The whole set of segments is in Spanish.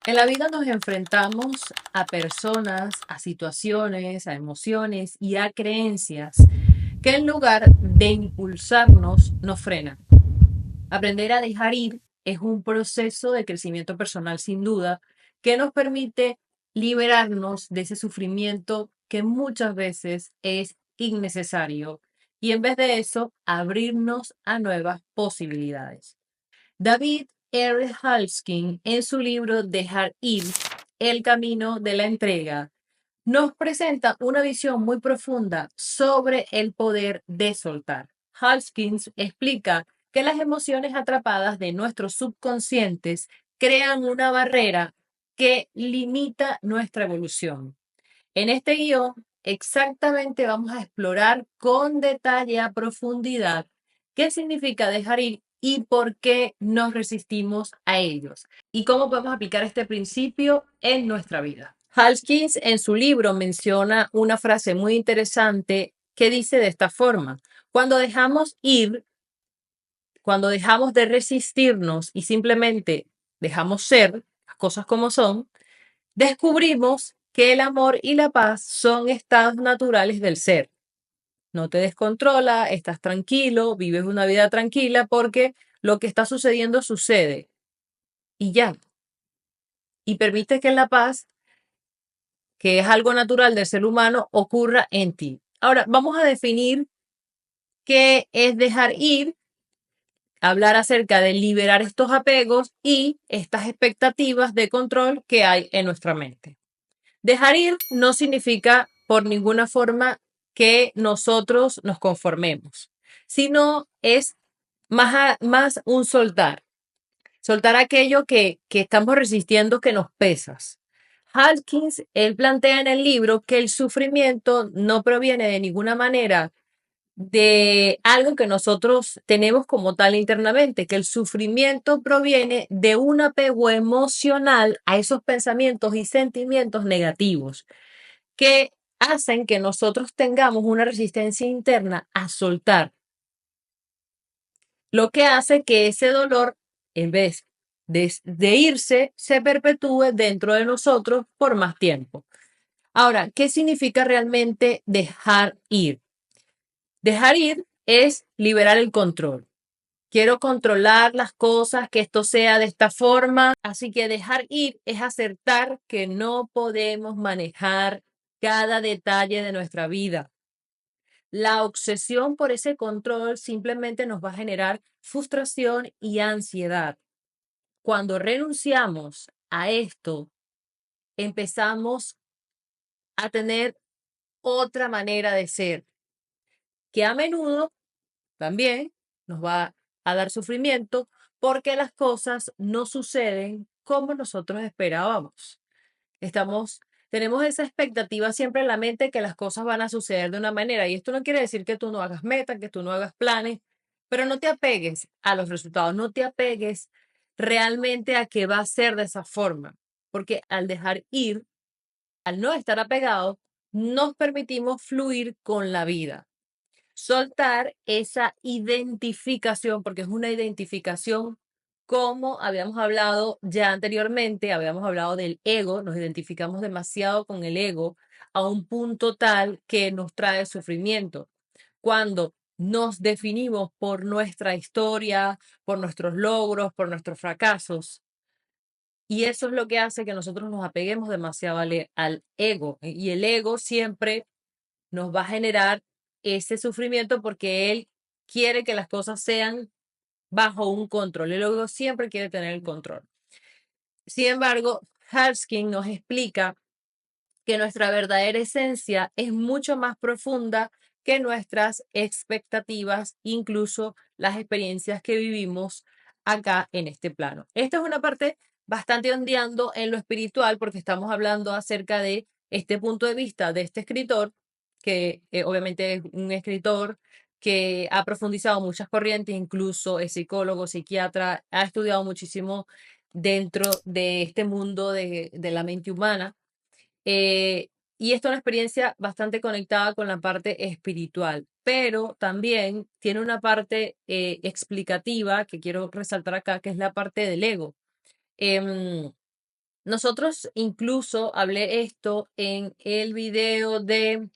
En la vida nos enfrentamos a personas, a situaciones, a emociones y a creencias que en lugar de impulsarnos, nos frenan. Aprender a dejar ir es un proceso de crecimiento personal sin duda que nos permite liberarnos de ese sufrimiento que muchas veces es innecesario y en vez de eso abrirnos a nuevas posibilidades. David R. Halskin, en su libro Dejar ir, el camino de la entrega, nos presenta una visión muy profunda sobre el poder de soltar. Halskins explica que las emociones atrapadas de nuestros subconscientes crean una barrera que limita nuestra evolución. En este guión, exactamente vamos a explorar con detalle a profundidad qué significa dejar ir y por qué nos resistimos a ellos y cómo podemos aplicar este principio en nuestra vida. Halkins en su libro menciona una frase muy interesante que dice de esta forma: cuando dejamos ir, cuando dejamos de resistirnos y simplemente dejamos ser las cosas como son, descubrimos que el amor y la paz son estados naturales del ser. No te descontrola, estás tranquilo, vives una vida tranquila porque lo que está sucediendo sucede y ya. Y permite que la paz, que es algo natural del ser humano, ocurra en ti. Ahora, vamos a definir qué es dejar ir, hablar acerca de liberar estos apegos y estas expectativas de control que hay en nuestra mente. Dejar ir no significa por ninguna forma que nosotros nos conformemos, sino es más un soltar. Soltar aquello que estamos resistiendo que nos pesas. Hawkins, él plantea en el libro que el sufrimiento no proviene de ninguna manera de algo que nosotros tenemos como tal internamente, que el sufrimiento proviene de un apego emocional a esos pensamientos y sentimientos negativos que hacen que nosotros tengamos una resistencia interna a soltar, lo que hace que ese dolor, en vez de irse, se perpetúe dentro de nosotros por más tiempo. Ahora, ¿qué significa realmente dejar ir? Dejar ir es liberar el control. Quiero controlar las cosas, que esto sea de esta forma. Así que dejar ir es aceptar que no podemos manejar cada detalle de nuestra vida. La obsesión por ese control simplemente nos va a generar frustración y ansiedad. Cuando renunciamos a esto, empezamos a tener otra manera de ser, que a menudo también nos va a dar sufrimiento porque las cosas no suceden como nosotros esperábamos. Estamos, tenemos esa expectativa siempre en la mente que las cosas van a suceder de una manera y esto no quiere decir que tú no hagas metas, que tú no hagas planes, pero no te apegues a los resultados, no te apegues realmente a que va a ser de esa forma, porque al dejar ir, al no estar apegados, nos permitimos fluir con la vida. Soltar esa identificación, porque es una identificación, como habíamos hablado ya anteriormente, habíamos hablado del ego, nos identificamos demasiado con el ego a un punto tal que nos trae sufrimiento. Cuando nos definimos por nuestra historia, por nuestros logros, por nuestros fracasos, y eso es lo que hace que nosotros nos apeguemos demasiado al ego, y el ego siempre nos va a generar ese sufrimiento porque él quiere que las cosas sean bajo un control. El ego siempre quiere tener el control. Sin embargo, Harskin nos explica que nuestra verdadera esencia es mucho más profunda que nuestras expectativas, incluso las experiencias que vivimos acá en este plano. Esta es una parte bastante ondeando en lo espiritual porque estamos hablando acerca de este punto de vista de este escritor, que obviamente es un escritor que ha profundizado muchas corrientes, incluso es psicólogo, psiquiatra, ha estudiado muchísimo dentro de este mundo de la mente humana. eh, y esto es una experiencia bastante conectada con la parte espiritual, pero también tiene una parte explicativa que quiero resaltar acá, que es la parte del ego. Em, Nosotros incluso hablé esto en el video de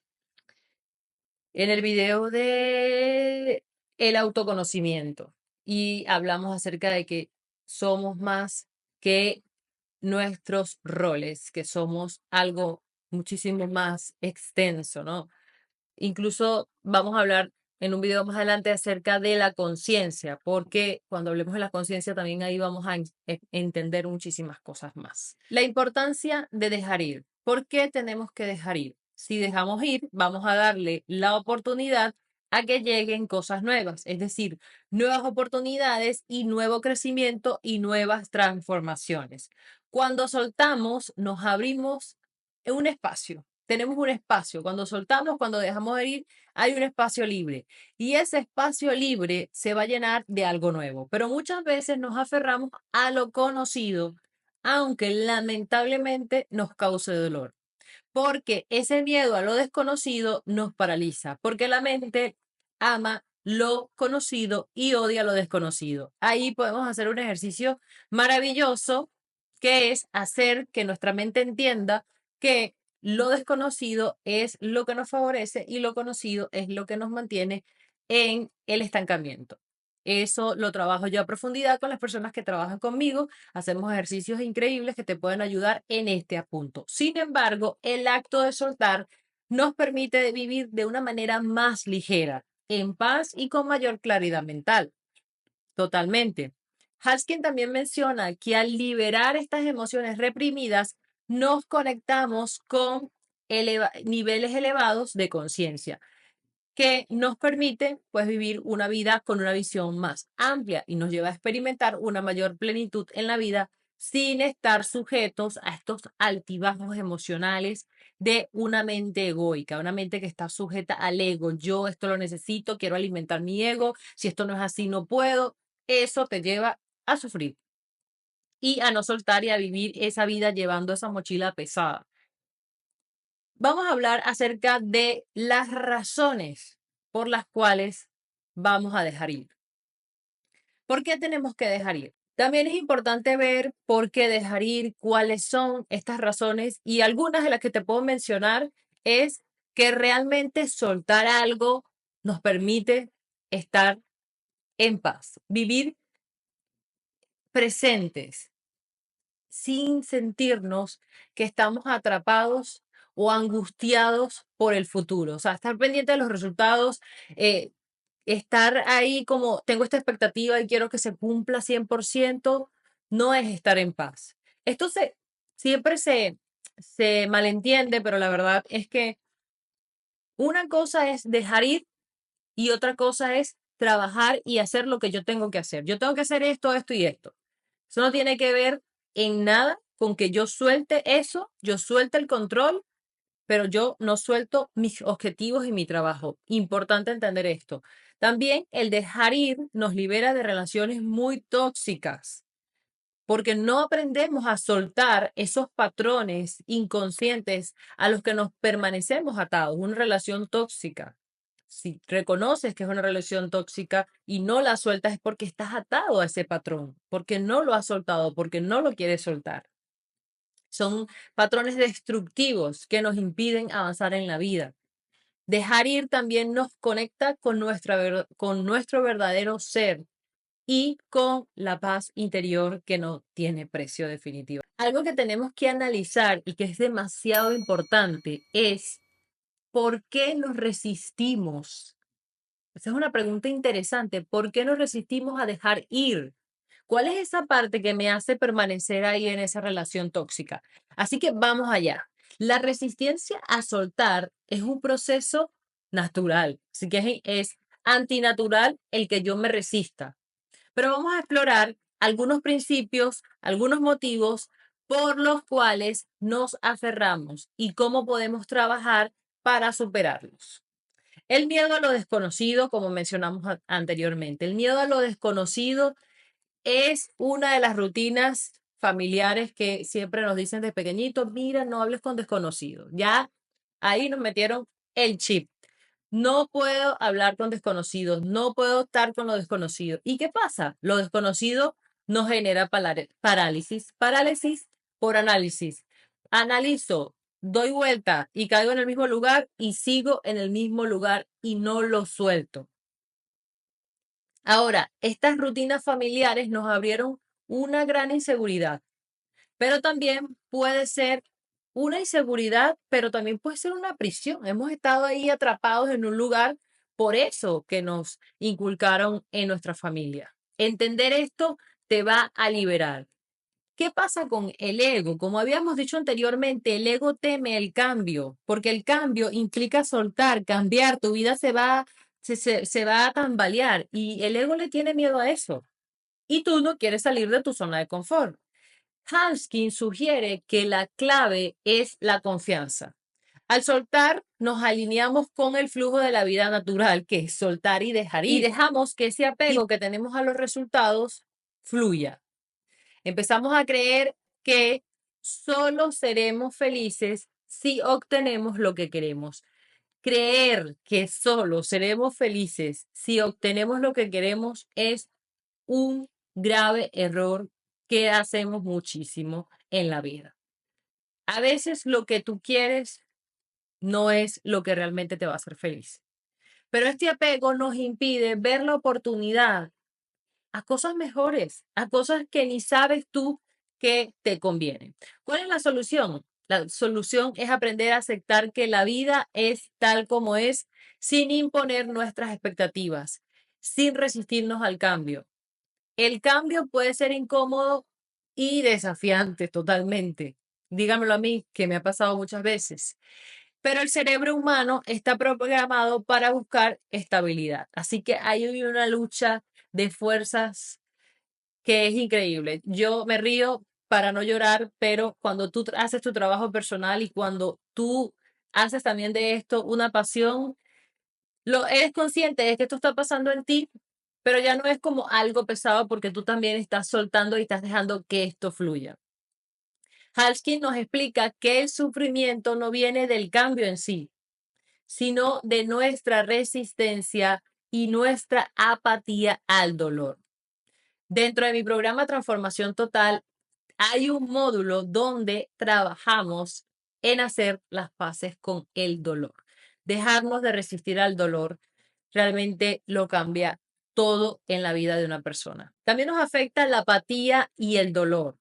el autoconocimiento y hablamos acerca de que somos más que nuestros roles, que somos algo muchísimo más extenso, ¿no? Incluso vamos a hablar en un video más adelante acerca de la conciencia, porque cuando hablemos de la conciencia también ahí vamos a entender muchísimas cosas más. La importancia de dejar ir. ¿Por qué tenemos que dejar ir? Si dejamos ir, vamos a darle la oportunidad a que lleguen cosas nuevas, es decir, nuevas oportunidades y nuevo crecimiento y nuevas transformaciones. Cuando soltamos, nos abrimos en un espacio. Tenemos un espacio. Cuando soltamos, cuando dejamos de ir, hay un espacio libre. Y ese espacio libre se va a llenar de algo nuevo. Pero muchas veces nos aferramos a lo conocido, aunque lamentablemente nos cause dolor, porque ese miedo a lo desconocido nos paraliza, porque la mente ama lo conocido y odia lo desconocido. Ahí podemos hacer un ejercicio maravilloso, que es hacer que nuestra mente entienda que lo desconocido es lo que nos favorece y lo conocido es lo que nos mantiene en el estancamiento. Eso lo trabajo yo a profundidad con las personas que trabajan conmigo. Hacemos ejercicios increíbles que te pueden ayudar en este punto. Sin embargo, el acto de soltar nos permite vivir de una manera más ligera, en paz y con mayor claridad mental. Totalmente. Haskin también menciona que al liberar estas emociones reprimidas, nos conectamos con niveles elevados de conciencia que nos permite pues vivir una vida con una visión más amplia y nos lleva a experimentar una mayor plenitud en la vida sin estar sujetos a estos altibajos emocionales de una mente egoica, una mente que está sujeta al ego. Yo esto lo necesito, quiero alimentar mi ego, si esto no es así no puedo. Eso te lleva a sufrir y a no soltar y a vivir esa vida llevando esa mochila pesada. Vamos a hablar acerca de las razones por las cuales vamos a dejar ir. ¿Por qué tenemos que dejar ir? También es importante ver por qué dejar ir, cuáles son estas razones y algunas de las que te puedo mencionar es que realmente soltar algo nos permite estar en paz, vivir presentes, sin sentirnos que estamos atrapados o angustiados por el futuro. O sea, estar pendiente de los resultados, eh, estar ahí como tengo esta expectativa y quiero que se cumpla 100%, no es estar en paz. Esto siempre se malentiende, pero la verdad es que una cosa es dejar ir y otra cosa es trabajar y hacer lo que yo tengo que hacer. Yo tengo que hacer esto, esto y esto. Eso no tiene que ver en nada con que yo suelte eso, yo suelte el control, pero yo no suelto mis objetivos y mi trabajo. Importante entender esto. También el dejar ir nos libera de relaciones muy tóxicas, porque no aprendemos a soltar esos patrones inconscientes a los que nos permanecemos atados, una relación tóxica. Si reconoces que es una relación tóxica y no la sueltas es porque estás atado a ese patrón, porque no lo has soltado, porque no lo quieres soltar. Son patrones destructivos que nos impiden avanzar en la vida. Dejar ir también nos conecta con con nuestro verdadero ser y con la paz interior que no tiene precio definitivo. Algo que tenemos que analizar y que es demasiado importante es ¿por qué nos resistimos? Esa es una pregunta interesante. ¿Por qué nos resistimos a dejar ir? ¿Cuál es esa parte que me hace permanecer ahí en esa relación tóxica? Así que vamos allá. La resistencia a soltar es un proceso natural, así que es antinatural el que yo me resista. Pero vamos a explorar algunos principios, algunos motivos por los cuales nos aferramos y cómo podemos trabajar para superarlos. El miedo a lo desconocido, como mencionamos anteriormente, el miedo a lo desconocido es una de las rutinas familiares que siempre nos dicen de pequeñitos, mira, no hables con desconocidos. Ya ahí nos metieron el chip. No puedo hablar con desconocidos, no puedo estar con lo desconocido. ¿Y qué pasa? Lo desconocido nos genera parálisis. Parálisis por análisis. Analizo, doy vuelta y caigo en el mismo lugar y sigo en el mismo lugar y no lo suelto. Ahora, estas rutinas familiares nos abrieron una gran inseguridad, pero también puede ser una inseguridad, pero también puede ser una prisión. Hemos estado ahí atrapados en un lugar por eso que nos inculcaron en nuestra familia. Entender esto te va a liberar. ¿Qué pasa con el ego? Como habíamos dicho anteriormente, el ego teme el cambio, porque el cambio implica soltar, cambiar, tu vida se va a tambalear y el ego le tiene miedo a eso. Y tú no quieres salir de tu zona de confort. Hanskin sugiere que la clave es la confianza. Al soltar, nos alineamos con el flujo de la vida natural, que es soltar y dejar ir. Y dejamos que ese apego que tenemos a los resultados fluya. Empezamos a creer que solo seremos felices si obtenemos lo que queremos. Creer que solo seremos felices si obtenemos lo que queremos es un grave error que hacemos muchísimo en la vida. A veces lo que tú quieres no es lo que realmente te va a hacer feliz. Pero este apego nos impide ver la oportunidad a cosas mejores, a cosas que ni sabes tú que te convienen. ¿Cuál es la solución? La solución es aprender a aceptar que la vida es tal como es, sin imponer nuestras expectativas, sin resistirnos al cambio. El cambio puede ser incómodo y desafiante totalmente. Dígamelo a mí, que me ha pasado muchas veces. Pero el cerebro humano está programado para buscar estabilidad. Así que hay una lucha de fuerzas que es increíble. Yo me río para no llorar, pero cuando tú haces tu trabajo personal y cuando tú haces también de esto una pasión, lo eres consciente de que esto está pasando en ti, pero ya no es como algo pesado porque tú también estás soltando y estás dejando que esto fluya. Halskin nos explica que el sufrimiento no viene del cambio en sí, sino de nuestra resistencia y nuestra apatía al dolor. Dentro de mi programa Transformación Total hay un módulo donde trabajamos en hacer las paces con el dolor. Dejarnos de resistir al dolor realmente lo cambia todo en la vida de una persona. También nos afecta la apatía y el dolor.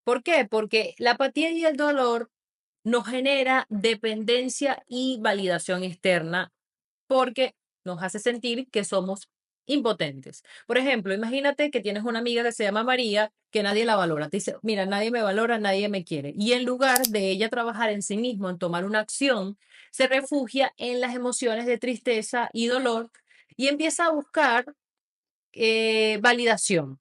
¿Por qué? Porque la apatía y el dolor nos genera dependencia y validación externa porque nos hace sentir que somos impotentes. Por ejemplo, imagínate que tienes una amiga que se llama María, que nadie la valora. Te dice, mira, nadie me valora, nadie me quiere. Y en lugar de ella trabajar en sí mismo, en tomar una acción, se refugia en las emociones de tristeza y dolor y empieza a buscar validación.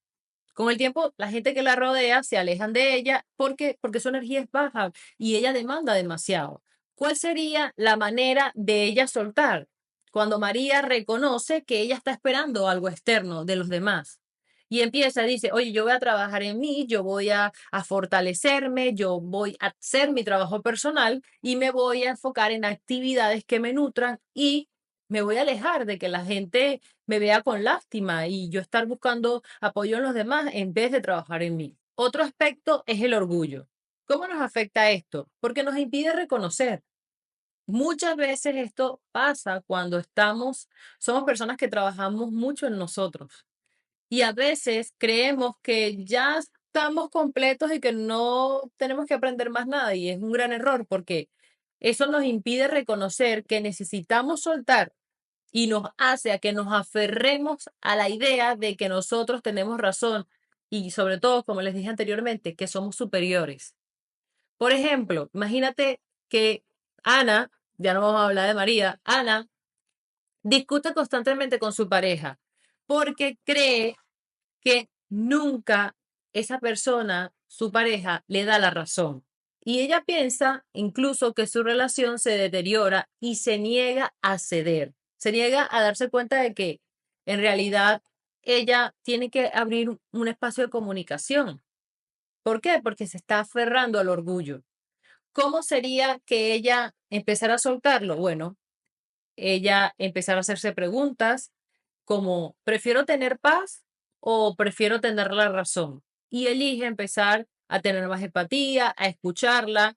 Con el tiempo, la gente que la rodea se alejan de ella porque su energía es baja y ella demanda demasiado. ¿Cuál sería la manera de ella soltar? Cuando María reconoce que ella está esperando algo externo de los demás. Y empieza, dice, oye, yo voy a trabajar en mí, yo voy a fortalecerme, yo voy a hacer mi trabajo personal y me voy a enfocar en actividades que me nutran y me voy a alejar de que la gente me vea con lástima y yo estar buscando apoyo en los demás en vez de trabajar en mí. Otro aspecto es el orgullo. ¿Cómo nos afecta esto? Porque nos impide reconocer. Muchas veces esto pasa cuando somos personas que trabajamos mucho en nosotros y a veces creemos que ya estamos completos y que no tenemos que aprender más nada y es un gran error porque eso nos impide reconocer que necesitamos soltar y nos hace a que nos aferremos a la idea de que nosotros tenemos razón y sobre todo, como les dije anteriormente, que somos superiores. Por ejemplo, imagínate que Ana, ya no vamos a hablar de María, Ana discute constantemente con su pareja porque cree que nunca esa persona, su pareja, le da la razón. Y ella piensa incluso que su relación se deteriora y se niega a ceder. Se niega a darse cuenta de que en realidad ella tiene que abrir un espacio de comunicación. ¿Por qué? Porque se está aferrando al orgullo. ¿Cómo sería que ella empezara a soltarlo? Bueno, ella empezara a hacerse preguntas como, ¿prefiero tener paz o prefiero tener la razón? Y elige empezar a tener más empatía, a escucharla,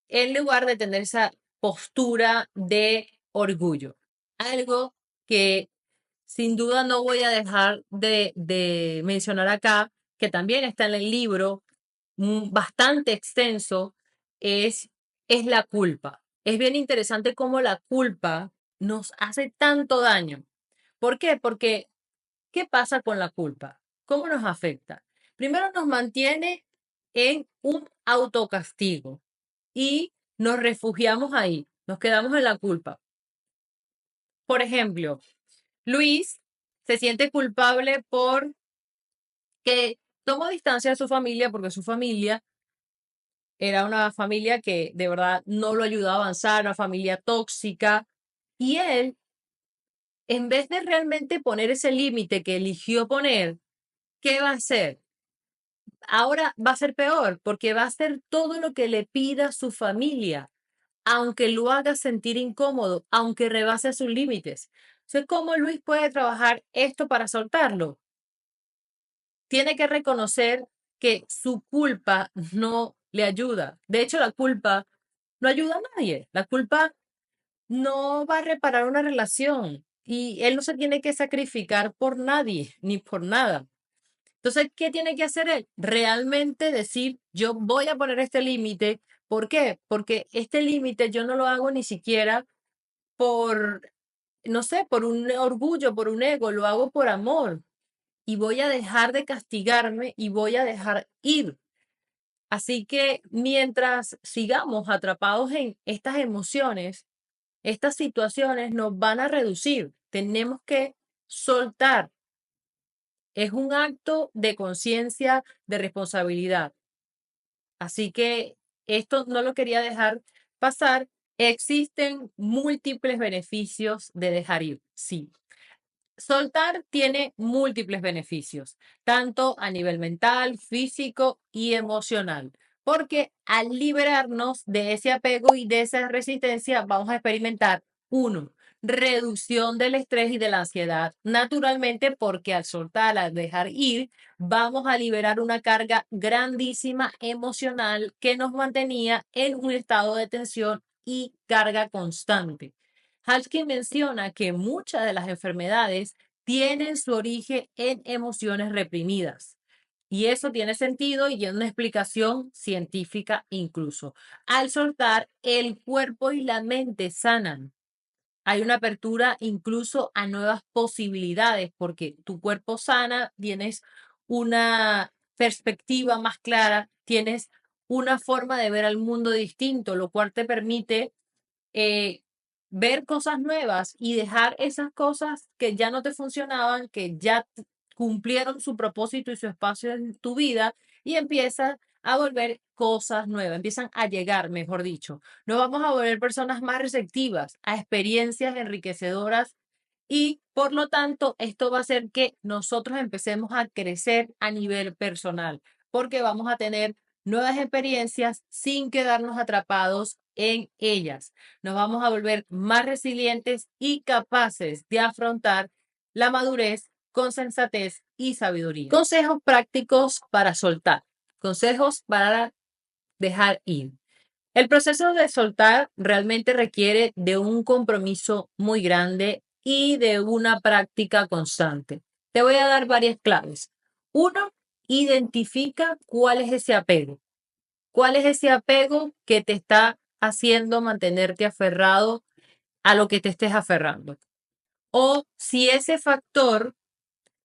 en lugar de tener esa postura de orgullo. Algo que sin duda no voy a dejar de mencionar acá, que también está en el libro, bastante extenso, es, es la culpa. Es bien interesante cómo la culpa nos hace tanto daño. ¿Por qué? Porque, ¿qué pasa con la culpa? ¿Cómo nos afecta? Primero nos mantiene en un autocastigo y nos refugiamos ahí, nos quedamos en la culpa. Por ejemplo, Luis se siente culpable porque tomó distancia de su familia porque su familia era una familia que de verdad no lo ayudaba a avanzar, una familia tóxica. Y él, en vez de realmente poner ese límite que eligió poner, ¿qué va a hacer? Ahora va a ser peor porque va a hacer todo lo que le pida su familia, aunque lo haga sentir incómodo, aunque rebase sus límites. Entonces, ¿cómo Luis puede trabajar esto para soltarlo? Tiene que reconocer que su culpa no le ayuda. De hecho, la culpa no ayuda a nadie. La culpa no va a reparar una relación y él no se tiene que sacrificar por nadie ni por nada. Entonces, ¿qué tiene que hacer él? Realmente decir, yo voy a poner este límite. ¿Por qué? Porque este límite yo no lo hago ni siquiera por, no sé, por un orgullo, por un ego, lo hago por amor y voy a dejar de castigarme y voy a dejar ir. Así que mientras sigamos atrapados en estas emociones, estas situaciones nos van a reducir. Tenemos que soltar. Es un acto de conciencia, de responsabilidad. Así que esto no lo quería dejar pasar. Existen múltiples beneficios de dejar ir, sí. Soltar tiene múltiples beneficios, tanto a nivel mental, físico y emocional, porque al liberarnos de ese apego y de esa resistencia, vamos a experimentar, uno, reducción del estrés y de la ansiedad, naturalmente, porque al soltar, al dejar ir, vamos a liberar una carga grandísima emocional que nos mantenía en un estado de tensión y carga constante. Halsky menciona que muchas de las enfermedades tienen su origen en emociones reprimidas. Y eso tiene sentido y tiene una explicación científica incluso. Al soltar, el cuerpo y la mente sanan. Hay una apertura incluso a nuevas posibilidades porque tu cuerpo sana, tienes una perspectiva más clara, tienes una forma de ver al mundo distinto, lo cual te permite eh, ver cosas nuevas y dejar esas cosas que ya no te funcionaban, que ya cumplieron su propósito y su espacio en tu vida y empiezas a volver cosas nuevas, empiezan a llegar, mejor dicho. Nos vamos a volver personas más receptivas a experiencias enriquecedoras y por lo tanto esto va a hacer que nosotros empecemos a crecer a nivel personal, porque vamos a tener nuevas experiencias sin quedarnos atrapados en ellas. Nos vamos a volver más resilientes y capaces de afrontar la madurez con sensatez y sabiduría. Consejos prácticos para soltar. Consejos para dejar ir. El proceso de soltar realmente requiere de un compromiso muy grande y de una práctica constante. Te voy a dar varias claves. Uno, identifica cuál es ese apego. ¿Cuál es ese apego que te está haciendo mantenerte aferrado a lo que te estés aferrando? O si ese factor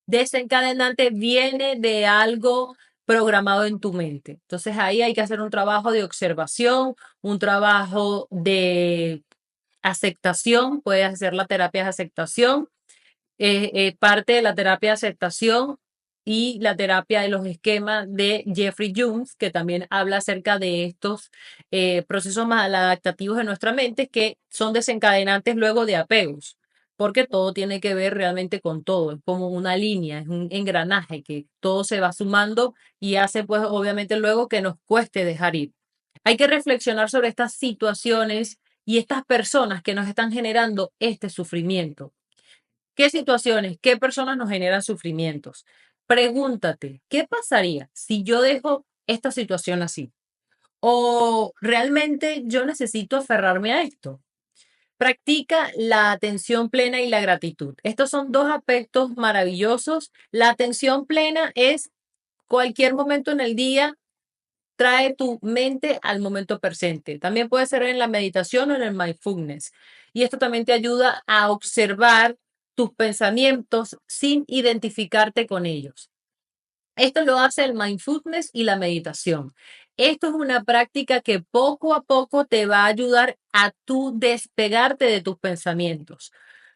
desencadenante viene de algo programado en tu mente. Entonces ahí hay que hacer un trabajo de observación, un trabajo de aceptación, puedes hacer la terapia de aceptación, parte de la terapia de aceptación y la terapia de los esquemas de Jeffrey Jones, que también habla acerca de estos procesos maladaptativos de nuestra mente que son desencadenantes luego de apegos, porque todo tiene que ver realmente con todo, es como una línea, es un engranaje que todo se va sumando y hace pues obviamente luego que nos cueste dejar ir. Hay que reflexionar sobre estas situaciones y estas personas que nos están generando este sufrimiento. ¿Qué situaciones, qué personas nos generan sufrimientos? Pregúntate, ¿qué pasaría si yo dejo esta situación así. O realmente yo necesito aferrarme a esto. Practica la atención plena y la gratitud. Estos son dos aspectos maravillosos. La atención plena es cualquier momento en el día, trae tu mente al momento presente. También puede ser en la meditación o en el mindfulness. Y esto también te ayuda a observar tus pensamientos sin identificarte con ellos. Esto lo hace el mindfulness y la meditación. Esto es una práctica que poco a poco te va a ayudar a tú despegarte de tus pensamientos.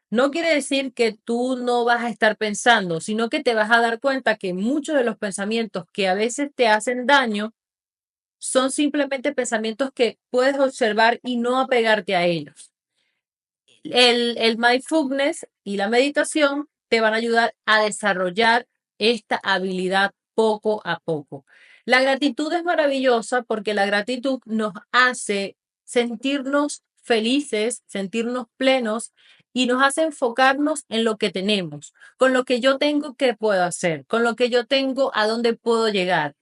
No quiere decir que tú no vas a estar pensando, sino que te vas a dar cuenta que muchos de los pensamientos que a veces te hacen daño son simplemente pensamientos que puedes observar y no apegarte a ellos. El mindfulness y la meditación te van a ayudar a desarrollar esta habilidad poco a poco. La gratitud es maravillosa porque la gratitud nos hace sentirnos felices, sentirnos plenos y nos hace enfocarnos en lo que tenemos, con lo que yo tengo, qué puedo hacer, con lo que yo tengo, a dónde puedo llegar,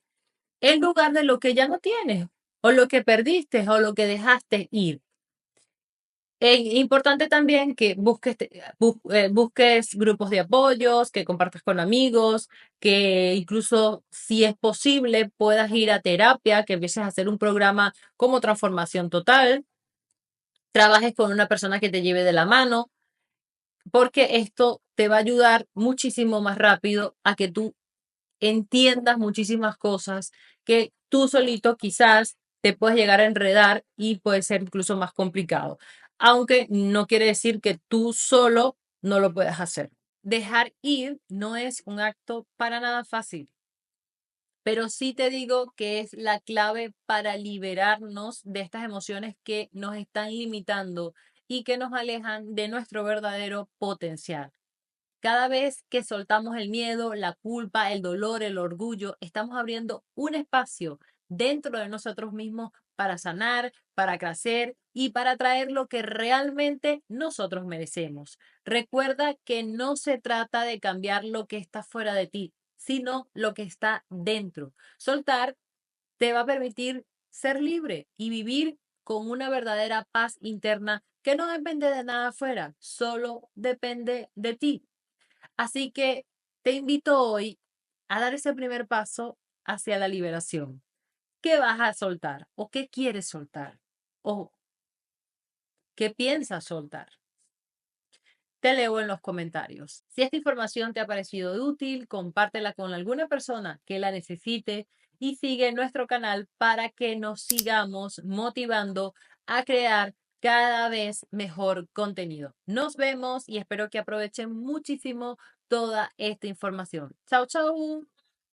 en lugar de lo que ya no tienes, o lo que perdiste, o lo que dejaste ir. Es importante también que busques grupos de apoyos, que compartas con amigos, que incluso si es posible puedas ir a terapia, que empieces a hacer un programa como Transformación Total, trabajes con una persona que te lleve de la mano, porque esto te va a ayudar muchísimo más rápido a que tú entiendas muchísimas cosas que tú solito quizás te puedes llegar a enredar y puede ser incluso más complicado. Aunque no quiere decir que tú solo no lo puedas hacer. Dejar ir no es un acto para nada fácil, pero sí te digo que es la clave para liberarnos de estas emociones que nos están limitando y que nos alejan de nuestro verdadero potencial. Cada vez que soltamos el miedo, la culpa, el dolor, el orgullo, estamos abriendo un espacio dentro de nosotros mismos para sanar, para crecer y para traer lo que realmente nosotros merecemos. Recuerda que no se trata de cambiar lo que está fuera de ti, sino lo que está dentro. Soltar te va a permitir ser libre y vivir con una verdadera paz interna que no depende de nada afuera, solo depende de ti. Así que te invito hoy a dar ese primer paso hacia la liberación. ¿Qué vas a soltar? ¿O qué quieres soltar? ¿O qué piensas soltar? Te leo en los comentarios. Si esta información te ha parecido útil, compártela con alguna persona que la necesite y sigue nuestro canal para que nos sigamos motivando a crear cada vez mejor contenido. Nos vemos y espero que aprovechen muchísimo toda esta información. Chao, chao.